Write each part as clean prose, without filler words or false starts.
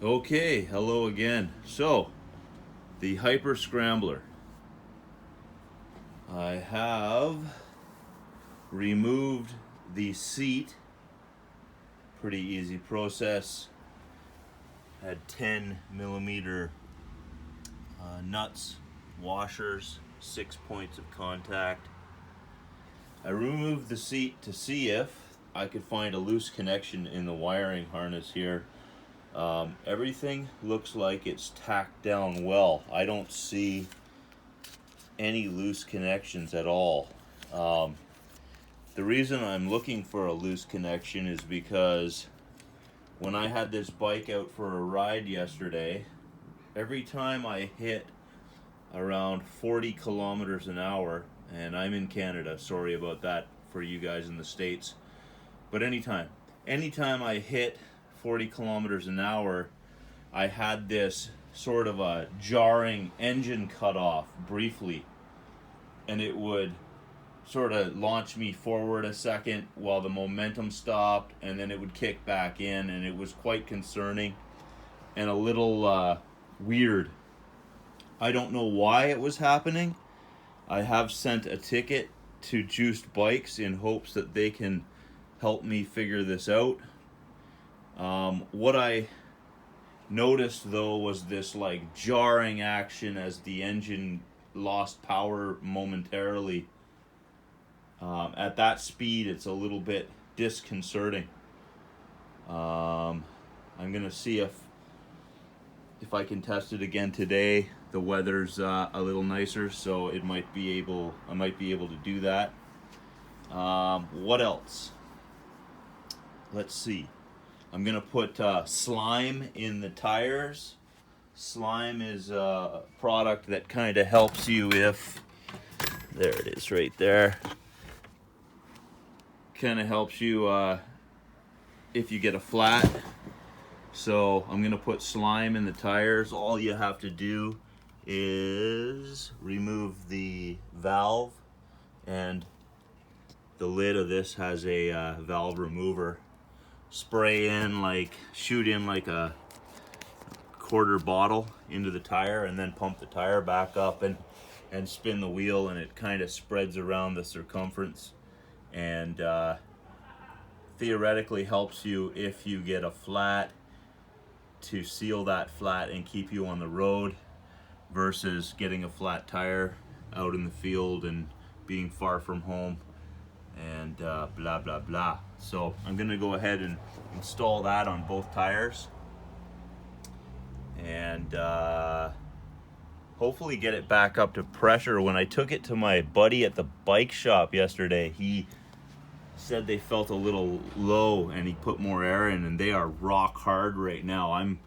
Okay, hello again. So, the Hyper Scrambler. I have removed the seat. Pretty easy process. Had 10 millimeter nuts, washers, 6 points of contact. I removed the seat to see if I could find a loose connection in the wiring harness here. Everything looks like it's tacked down well. I don't see any loose connections at all. The reason I'm looking for a loose connection is because when I had this bike out for a ride yesterday, every time I hit around 40 kilometers an hour, and I'm in Canada, sorry about that for you guys in the States, but anytime I hit 40 kilometers an hour, I had this sort of a jarring engine cut off briefly, and it would sort of launch me forward a second while the momentum stopped, and then it would kick back in, and it was quite concerning and a little weird. I don't know why it was happening. I have sent a ticket to Juiced Bikes in hopes that they can help me figure this out. What I noticed though was this like jarring action as the engine lost power momentarily. At that speed, it's a little bit disconcerting. I'm gonna see if I can test it again today. The weather's a little nicer, so I might be able to do that. What else? Let's see. I'm gonna put slime in the tires. Slime is a product that kind of helps you if, there it is right there. Kind of helps you if you get a flat. So I'm gonna put slime in the tires. All you have to do is remove the valve, and the lid of this has a valve remover. Shoot in like a quarter bottle into the tire, and then pump the tire back up and spin the wheel, and it kind of spreads around the circumference, and theoretically helps you if you get a flat, to seal that flat and keep you on the road versus getting a flat tire out in the field and being far from home and blah blah blah. So I'm gonna go ahead and install that on both tires and hopefully get it back up to pressure. When I took it to my buddy at the bike shop yesterday, he said they felt a little low and he put more air in, and they are rock hard right now. I'm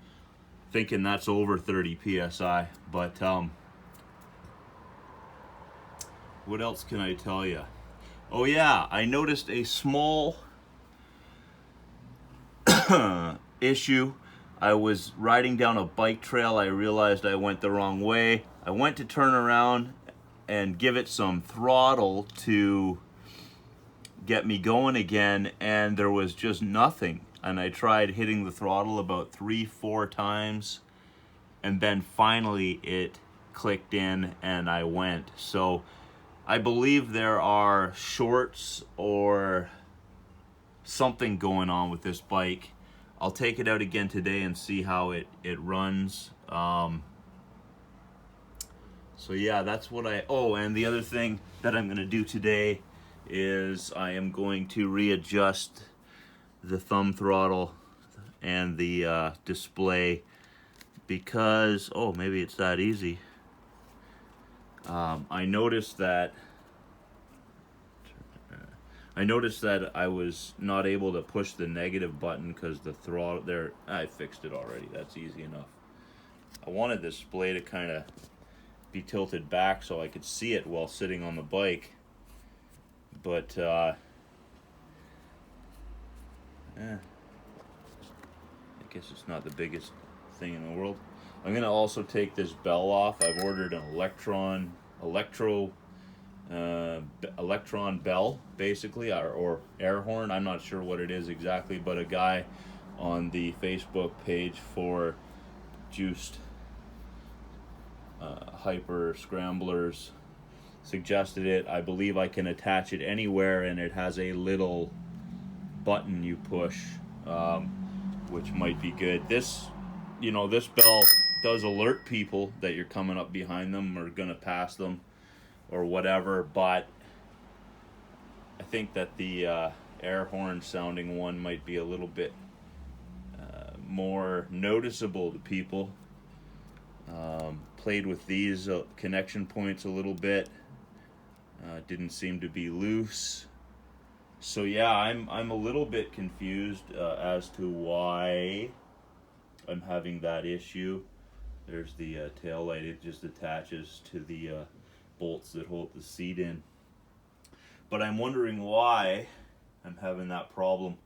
thinking that's over 30 psi, but what else can I tell you? Oh yeah, I noticed a small issue. I was riding down a bike trail. I realized I went the wrong way. I went to turn around and give it some throttle to get me going again, and there was just nothing. And I tried hitting the throttle about 3-4 times, and then finally it clicked in and I went. So I believe there are shorts or something going on with this bike. I'll take it out again today and see how it runs. So yeah, that's what and the other thing that I'm gonna do today is I am going to readjust the thumb throttle and the display, because maybe it's that easy. I noticed that I was not able to push the negative button because the throttle there. I fixed it already. That's easy enough. I wanted the display to kind of be tilted back so I could see it while sitting on the bike, but I guess it's not the biggest thing in the world. I'm gonna also take this bell off. I've ordered an electron bell, basically, or air horn. I'm not sure what it is exactly, but a guy on the Facebook page for juiced hyper scramblers suggested it. I believe I can attach it anywhere, and it has a little button you push, which might be good. This bell does alert people that you're coming up behind them or gonna pass them or whatever, but I think that the air horn sounding one might be a little bit more noticeable to people. Played with these connection points a little bit. Didn't seem to be loose. So yeah, I'm a little bit confused as to why I'm having that issue. There's the tail light. It just attaches to the bolts that hold the seat in. But I'm wondering why I'm having that problem,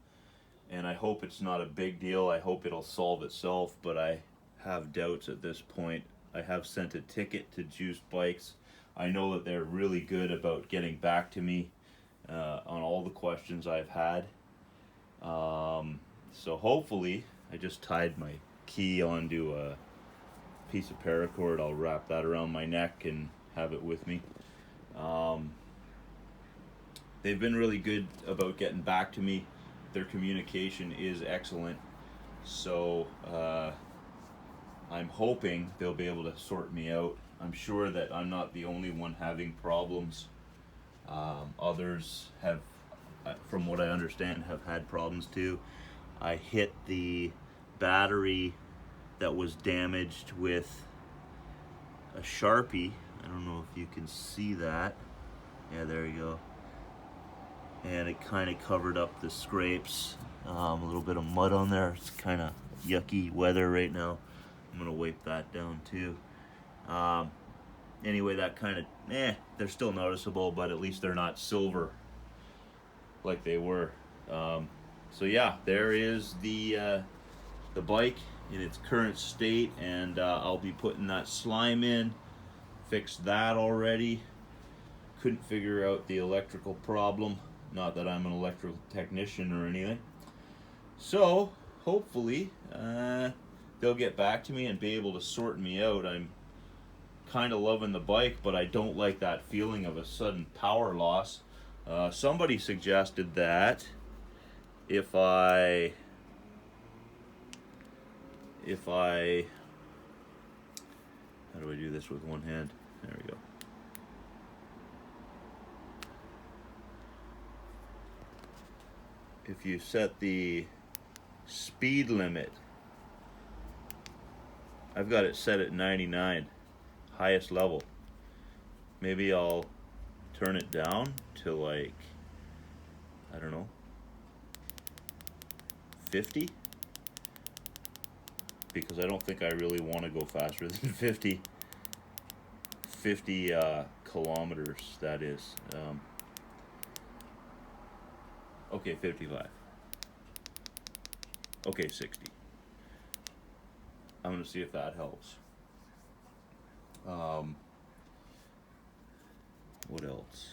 and I hope it's not a big deal. I hope it'll solve itself, but I have doubts at this point. I have sent a ticket to Juiced Bikes. I know that they're really good about getting back to me on all the questions I've had. So hopefully, I just tied my key onto a piece of paracord. I'll wrap that around my neck and have it with me. They've been really good about getting back to me. Their communication is excellent. So I'm hoping they'll be able to sort me out. I'm sure that I'm not the only one having problems. Others have, from what I understand, have had problems too. I hit the battery that was damaged with a Sharpie. I don't know if you can see that. Yeah, there you go. And it kind of covered up the scrapes. A little bit of mud on there. It's kind of yucky weather right now. I'm gonna wipe that down too. Anyway, that kind of, they're still noticeable, but at least they're not silver like they were. So yeah, there is the bike in its current state, and I'll be putting that slime in. Fixed that already. Couldn't figure out the electrical problem. Not that I'm an electrical technician or anything. So hopefully they'll get back to me and be able to sort me out. I'm kind of loving the bike, but I don't like that feeling of a sudden power loss. Somebody suggested that if I how do I do this with one hand? There we go. If you set the speed limit, I've got it set at 99, highest level. Maybe I'll turn it down to like, I don't know, 50? Because I don't think I really want to go faster than 50 kilometers, that is. Okay, 55. Okay, 60. I'm going to see if that helps. What else?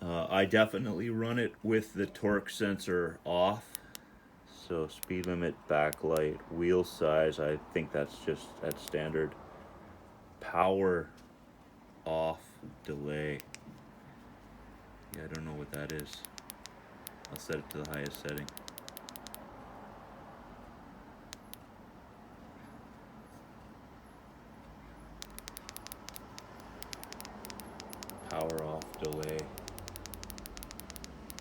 I definitely run it with the torque sensor off. So speed limit, backlight, wheel size, I think that's just at standard. Power off, delay. Yeah, I don't know what that is. I'll set it to the highest setting. Power off, delay.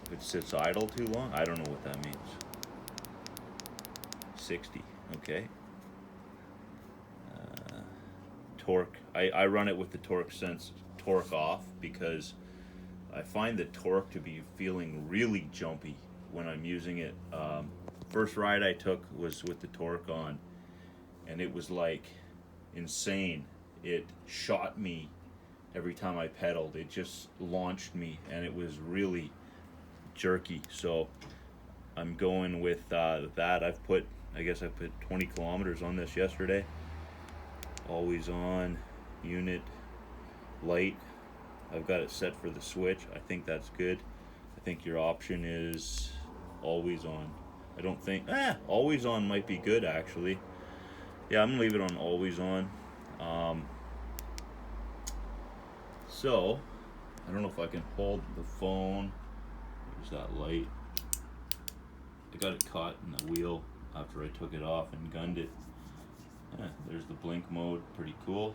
If it sits idle too long, I don't know what that means. 60, okay. Torque, I run it with the torque off because I find the torque to be feeling really jumpy when I'm using it. First ride I took was with the torque on, and it was like insane. It shot me every time I pedaled. It just launched me, and it was really jerky. So I'm going with that. I've put I guess I put 20 kilometers on this yesterday. Always on, unit, light. I've got it set for the switch. I think that's good. I think your option is always on. I don't think, always on might be good actually. Yeah, I'm gonna leave it on always on. So, I don't know if I can hold the phone. There's that light. I got it caught in the wheel after I took it off and gunned it. There's the blink mode, pretty cool.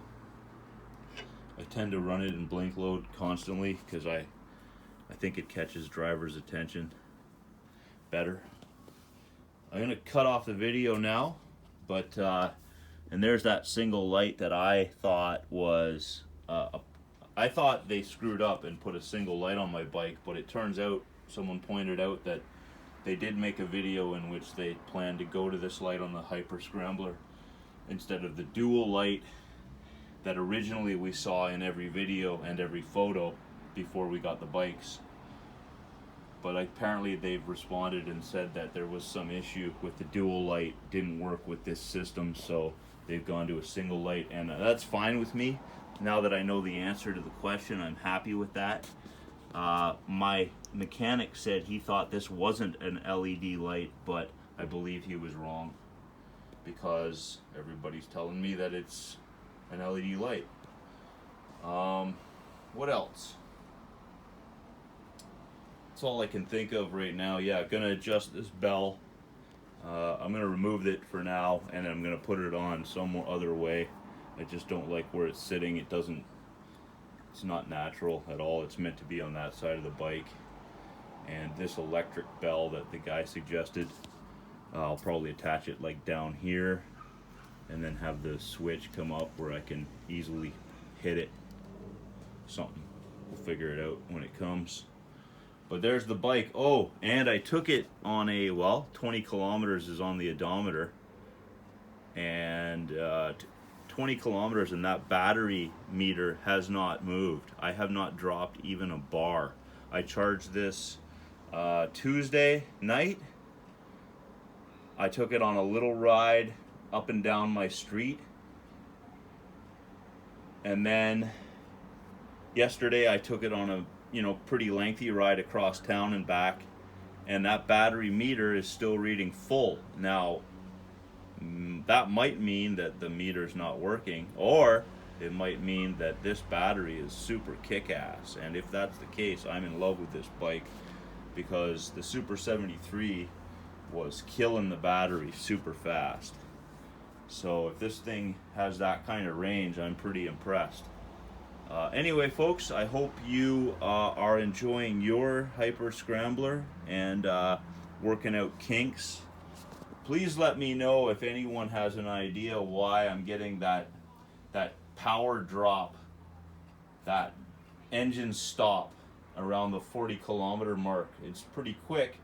I tend to run it in blink mode constantly because I think it catches driver's attention better. I'm gonna cut off the video now, but and there's that single light that I thought was I thought they screwed up and put a single light on my bike, but it turns out someone pointed out that they did make a video in which they planned to go to this light on the Hyper Scrambler instead of the dual light that originally we saw in every video and every photo before we got the bikes. But apparently they've responded and said that there was some issue with the dual light, didn't work with this system, so they've gone to a single light, and that's fine with me. Now that I know the answer to the question, I'm happy with that. My mechanic said he thought this wasn't an LED light, but I believe he was wrong because everybody's telling me that it's an LED light. What else? That's all I can think of right now. Yeah, gonna adjust this bell. I'm gonna remove it for now, and then I'm gonna put it on some other way. I just don't like where it's sitting. It's not natural at all. It's meant to be on that side of the bike. And this electric bell that the guy suggested, I'll probably attach it like down here and then have the switch come up where I can easily hit it. Something. We'll figure it out when it comes. But there's the bike. Oh, and I took it on 20 kilometers is on the odometer. And 20 kilometers and that battery meter has not moved. I have not dropped even a bar. I charged this Tuesday night. I took it on a little ride up and down my street. And then yesterday I took it on a pretty lengthy ride across town and back, and that battery meter is still reading full. Now that might mean that the meter's not working, or it might mean that this battery is super kick-ass, and if that's the case, I'm in love with this bike because the Super 73 was killing the battery super fast. So if this thing has that kind of range, I'm pretty impressed. Anyway, folks, I hope you are enjoying your Hyper Scrambler and working out kinks. Please let me know if anyone has an idea why I'm getting that power drop, that engine stop around the 40 kilometer mark. It's pretty quick.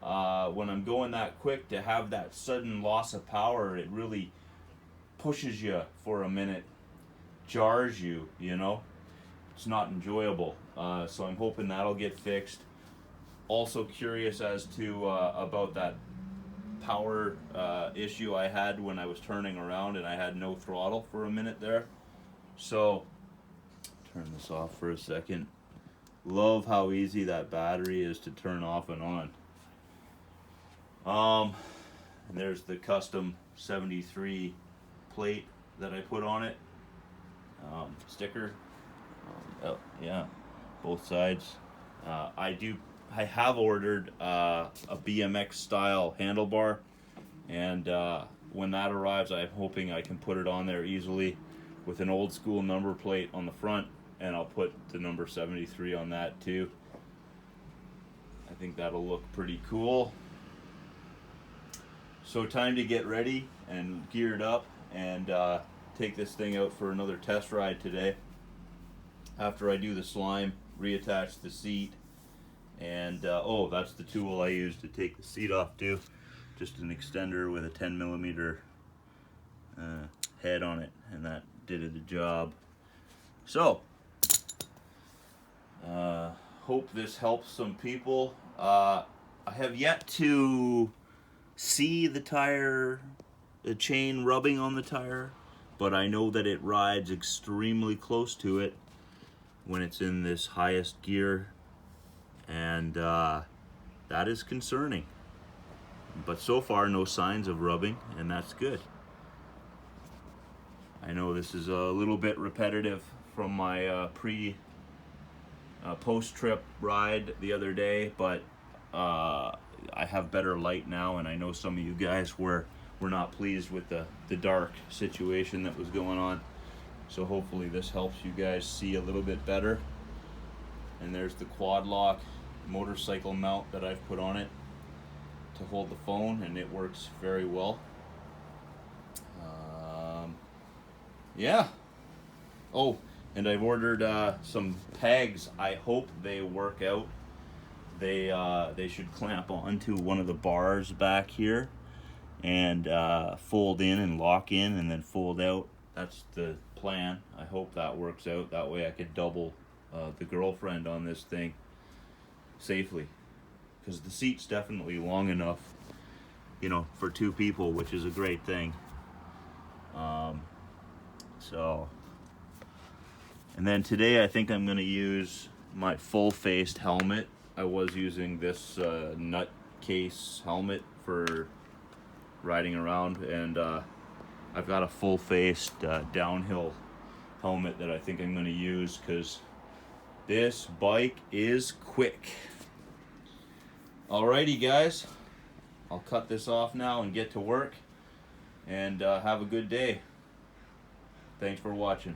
When I'm going that quick, to have that sudden loss of power, it really pushes you for a minute, jars you, It's not enjoyable. So I'm hoping that'll get fixed. Also curious as to about that power issue I had when I was turning around and I had no throttle for a minute there. So turn this off for a second. Love how easy that battery is to turn off and on. And there's the custom 73 plate that I put on it. Sticker. Oh yeah, both sides. I have ordered a BMX style handlebar, and when that arrives, I'm hoping I can put it on there easily with an old school number plate on the front, and I'll put the number 73 on that too. I think that'll look pretty cool. So time to get ready and geared up and take this thing out for another test ride today. After I do the slime, reattach the seat, and that's the tool I use to take the seat off too. Just an extender with a 10 millimeter head on it, and that did the job. So hope this helps some people. I have yet to see the chain rubbing on the tire, but I know that it rides extremely close to it when it's in this highest gear, and that is concerning. But so far, no signs of rubbing, and that's good. I know this is a little bit repetitive from my post-trip ride the other day, but I have better light now, and I know some of you guys were not pleased with the dark situation that was going on. So hopefully this helps you guys see a little bit better. And there's the quad lock motorcycle mount that I've put on it to hold the phone, and it works very well. Yeah. Oh, and I've ordered some pegs. I hope they work out. They should clamp onto one of the bars back here and fold in and lock in and then fold out. That's the plan. I hope that works out. That way I could double the girlfriend on this thing safely, because the seat's definitely long enough, you know, for two people, which is a great thing. And then today I think I'm going to use my full-faced helmet. I was using this nut case helmet for riding around, and I've got a full-faced downhill helmet that I think I'm going to use, because this bike is quick. Alrighty guys, I'll cut this off now and get to work, and have a good day. Thanks for watching.